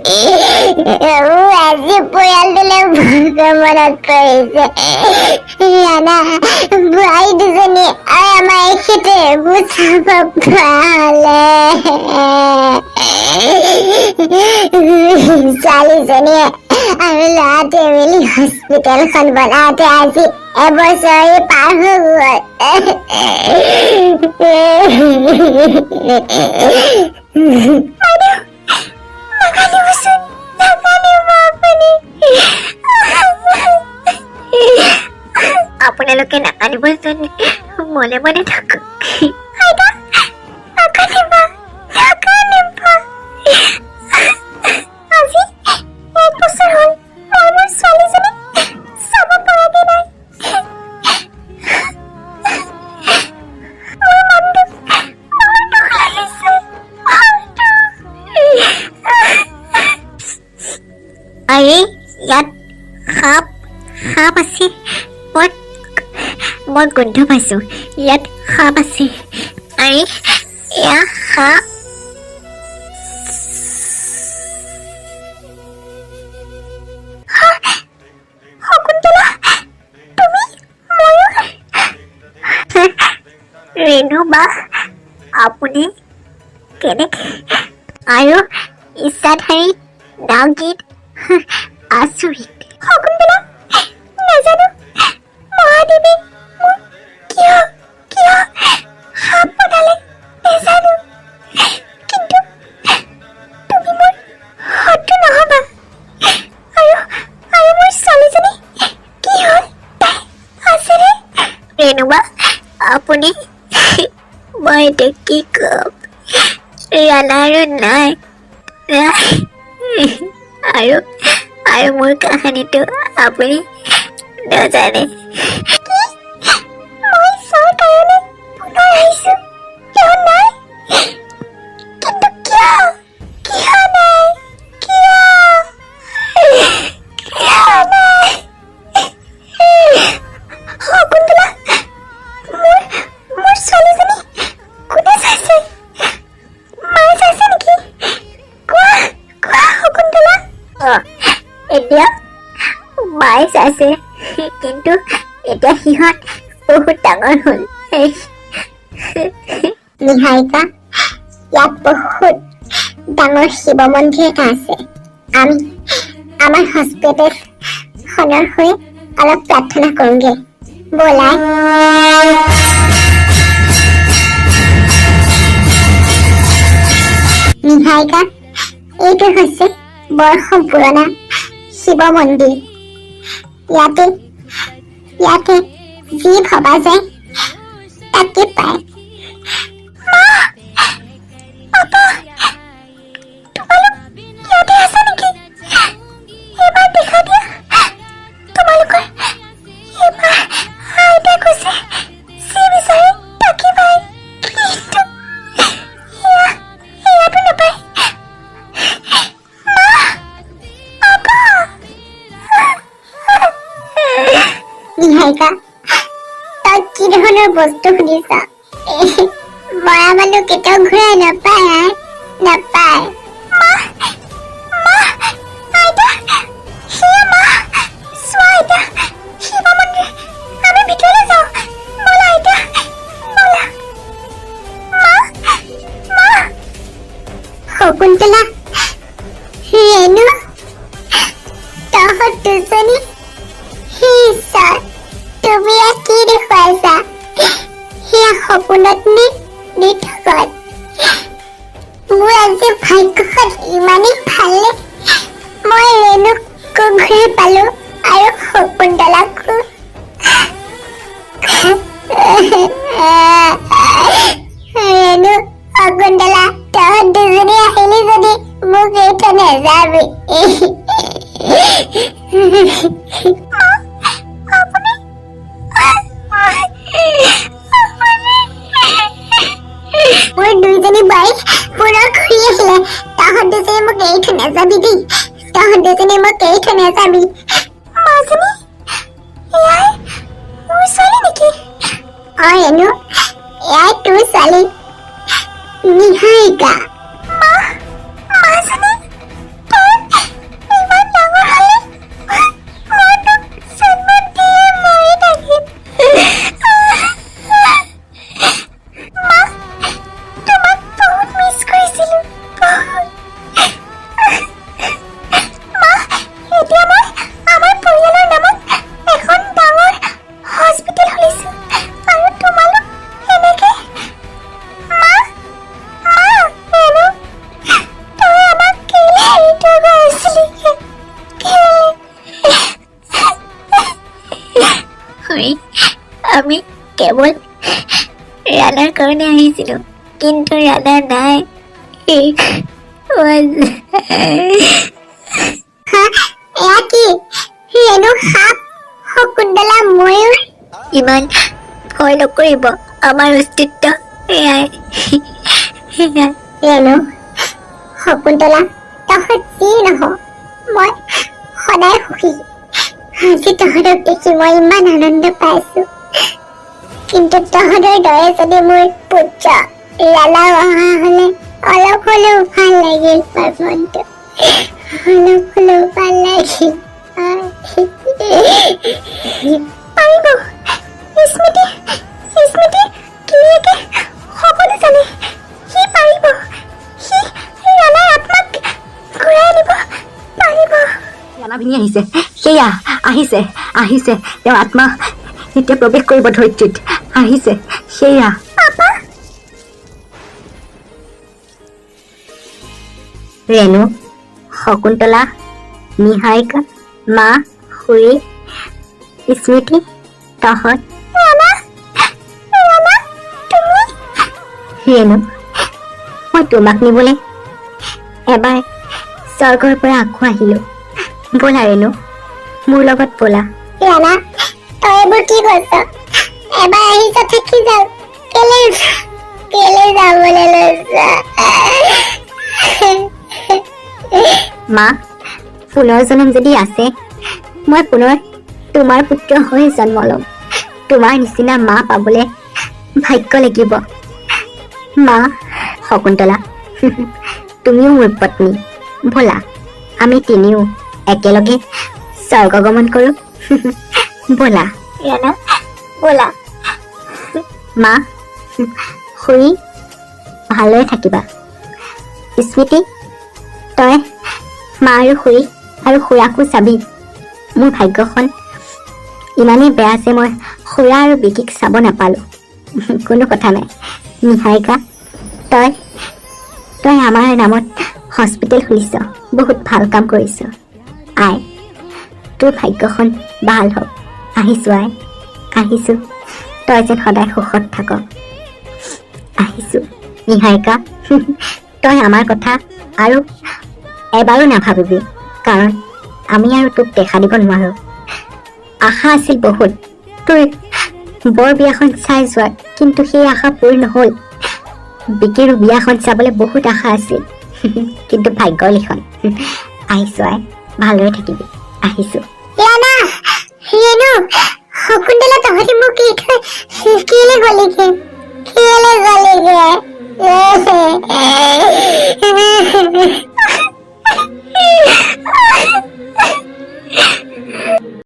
আজি পৰিয়ালটোলৈ মনত পৰিছে জানা বোৱাৰী দুজনী আৰু আমাৰ এখেতে গুচাব পৰা হলে ছোৱালীজনীয়ে আৰু ল'ৰাটোৱে মিলি হস্পিটেলখন বনাওঁতে আজি এবছৰে পাৰ হৈ আপোনালোকে নাকানিব জানে মনে মনে থাকক আজি 1 বছৰ হ'ল মই মোৰ ছোৱালীজনীক চাব পৰাগে নাই মোৰ মনটো বৰ দুখ লাগিছে আৰে ইয়াত সাপ আছে মই গোন্ধ পাইছো ইয়াত সাপ আছে আৰে এয়া সাপ ৰেণু বা আপুনি কেনেকে আৰু ইচ্ছাধাৰী নাওগীত আচৰিত শকুন্তলা নাজানো মহাদেৱে মোক কিয় সাপ পতালে নাজানো কিন্তু তুমি মোৰ শত্ৰু নহবা আৰু মোৰ ছোৱালীজনী কি হ'ল তাই আছেনে ৰেণুবা আপুনি মই এতিয়া কি কম ৰাণা আৰু নাই আৰু মোৰ কাহিনীটো আপুনি নাজানে মই চোৱাৰ কাৰণে পুনৰ আহিছো কিয় নাই কিন্তু কিয় নাই শকুন্তলা মোৰ ছোৱালীজনী কোনে চাইছে মায়ে চাইছে নেকি কোৱা শকুন্তলা এতিয়া মায়ে চাইছে কিন্তু এতিয়া সিহঁত বহুত ডাঙৰ হ'ল নিহাৰিকা ইয়াত বহুত ডাঙৰ শিৱ মন্দিৰ এটা আছে আমি আমাৰ হস্পিটেলখনৰ হৈ অলপ প্ৰাৰ্থনা কৰোঁগে ব'লাই নিহাৰিকা এইটো হৈছে বৰ্ষ পুৰণা শিৱ মন্দিৰ ইয়াতে যি ভবা যায় তাকে পায় নিহাৰিকা তই কি ধৰণৰ বস্তু সুধিছা মৰা মানুহ কেতিয়াও ঘূৰাই নাপায় শকুন্তলা ৰেণু তহঁত দুজনী ঈশ্বৰ তুমি কি দেখুৱাইছা সেয়া সপোনত নি থকাত মোৰ আজি ভাগ্যখন ইমানেই ভালে মই ৰেণুকো ঘূৰাই পালো আৰু শকুন্তলাকো ৰেণু শকুন্তলা তহঁত দুজনী আহিলি যদি মোক এইটো নেযাবি মোৰ দুইজনী বাই পুনৰ ঘূৰি আহিলে তহঁত দুজনী মোক এৰি থৈ নাযাবি দেই তহঁত দুজনী মোক এৰি থৈ নাযাবি মাজনী এয়াই মোৰ ছোৱালী নেকি ৰেণু এয়াই তোৰ ছোৱালী নিহাৰিকা মাজনী তই কেৱল ৰাধাৰ কাৰণে আহিছিলো, কিন্তু ৰাধা নাই। এয়া কি? ৰেণু সাপ, শকুন্তলা ময়ূৰ। ইমান ভয় নকৰিব, আমাৰ অস্তিত্ব এয়াই। ৰেণু, শকুন্তলা, তহঁত যি নহওঁ, মই সদায় সুখী। আজি তহঁতক দেখি মই ইমান আনন্দ পাইছো, কিন্তু তহঁতৰ দৰে যদি মোৰ পুত্ৰ ৰালাও অহা হলে অলপ হলেও ভাল লাগিল, মনটো অলপ হলেও ভাল লাগিল। পাৰিব স্মৃতি, স্মৃতি ধুনীয়াকে সকলো জানে, সি পাৰিব, সি ৰালাৰ আত্মাক ঘূৰাই আনিব পাৰিব। ৰালা ভিনি আহিছে, সেয়া আহিছে, আহিছে, তেওঁৰ আত্মা এতিয়া প্ৰৱেশ কৰিব ধৰিত্ৰীত, আহিছে, সেয়া। ৰেণু, শকুন্তলা, নিহাৰিকা, মা, খুৰী, স্মৃতি, তহঁত। ৰেণু, মই তোমাক নিবলৈ এবাৰ স্বৰ্গৰ পৰা আকৌ আহিলো। ব'লা ৰেণু, মোৰ লগত ব'লা। ৰাণা, তই এইবোৰ কি কৈছ? এবাৰ আহিছ থাকি যাও, কেলে যাবলৈ লৈছ? মা, পুনৰ জন্ম যদি আছে, মই পুনৰ তোমাৰ পুত্ৰ হৈ জন্ম ল'ম। তোমাৰ নিচিনা মা পাবলৈ ভাগ্য লাগিব। মা, শকুন্তলা, তুমিও মোৰ পত্নী, ব'লা আমি তিনিও একেলগে স্বৰ্গ গমন কৰো। ব'লা ৰাণা, ব'লা। মা, খুৰী, ভালদৰে থাকিবা। স্মৃতি, তই মা আৰু খুৰী আৰু খুৰাকো চাবি। মোৰ ভাগ্যখন ইমানেই বেয়া যে মই খুৰা আৰু বিকিক চাব নাপালো। কোনো কথা নাই। নিহাৰিকা, তই আমাৰ নামত হস্পিটেল খুলিছ, বহুত ভাল কাম কৰিছ। আই, তোৰ ভাগ্যখন ভাল হওক। আহিছো আই, আহিছো, তই যেন সদায় সুখত থাক। আহিছো নিহাৰিকা, তই আমাৰ কথা আৰু এবাৰো নাভাবিবি, কাৰণ আমি আৰু তোক দেখা দিব নোৱাৰো। আশা আছিল বহুত তোৰ বৰ বিয়াখন চাই যোৱাৰ, কিন্তু সেই আশা পূৰ নহল। বিকিৰো বিয়াখন চাবলৈ বহুত আশা আছিল, কিন্তু ভাগ্যৰ লিখন। আহিছো আই, ভালদৰে থাকিবি। আহিছো। ৰাণা, ৰেণু, শকুন্তলা, তহঁতি মোক এৰি থৈ কেলে গলিগে? কেলে গলিগে?